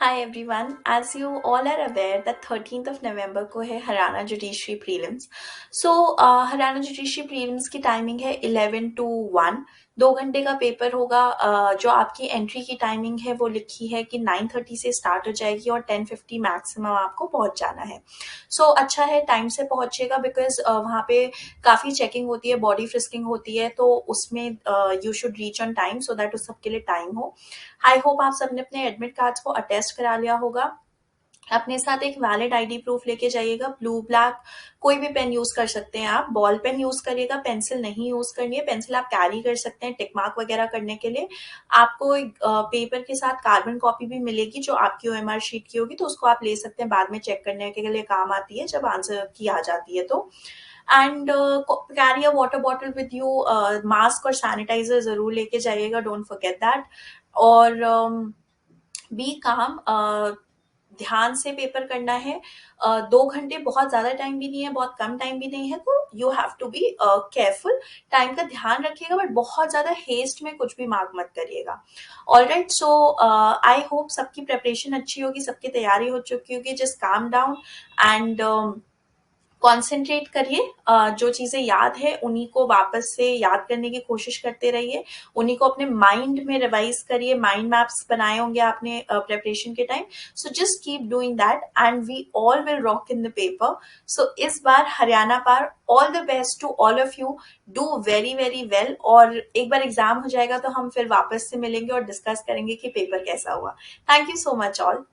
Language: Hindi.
Hi everyone. As you all are aware that 13th of November को है Haryana judiciary prelims. Haryana judiciary prelims की टाइमिंग है 11 to 1. 2 घंटे का पेपर होगा. जो आपकी एंट्री की टाइमिंग है वो लिखी है कि 9:30 से स्टार्ट हो जाएगी और 10:50 मैक्सिमम आपको पहुंच जाना है. अच्छा है टाइम से पहुंचेगा बिकॉज वहाँ पे काफ़ी चेकिंग होती है, बॉडी फ्रिस्किंग होती है, तो उसमें you should reach on time so that उस सबके लिए टाइम हो. आई होप आप सबने अपने एडमिट कार्ड्स को अटेस्ट करा लिया होगा. अपने साथ एक वैलिड आईडी प्रूफ लेके जाइएगा. ब्लू ब्लैक कोई भी पेन यूज कर सकते हैं आप. बॉल पेन यूज करिएगा, पेंसिल नहीं यूज करनी है. पेंसिल आप कैरी कर सकते हैं टिक मार्क वगैरह करने के लिए. आपको पेपर के साथ कार्बन कॉपी भी मिलेगी जो आपकी ओएमआर शीट की होगी, तो उसको आप ले सकते हैं, बाद में चेक करने के लिए काम आती है जब आंसर की आ जाती है तो. And carry a water bottle with you. Mask और सैनिटाइजर जरूर लेके जाइएगा, डोंट फॉरगेट दैट. और बी काम. ध्यान से पेपर करना है. 2 घंटे बहुत ज्यादा टाइम भी नहीं है, बहुत कम टाइम भी नहीं है, तो you have to be careful. Time का ध्यान रखिएगा बट बहुत ज्यादा हेस्ट में कुछ भी मार्क मत करिएगा. All right, so I hope सबकी प्रेपरेशन अच्छी होगी, सबकी तैयारी हो चुकी होगी. Just calm down and concentrate करिए. जो चीजें याद है उन्हीं को वापस से याद करने की कोशिश करते रहिए. उन्हीं को अपने माइंड में रिवाइज करिए. माइंड मैप्स बनाए होंगे आपने प्रेपरेशन के time. So just keep doing that and we all will rock in the paper. So इस बार हरियाणा पार. All the best to all of you. Do very very well. और एक बार एग्जाम हो जाएगा तो हम फिर वापस से मिलेंगे और डिस्कस करेंगे कि पेपर कैसा हुआ. Thank you so much all.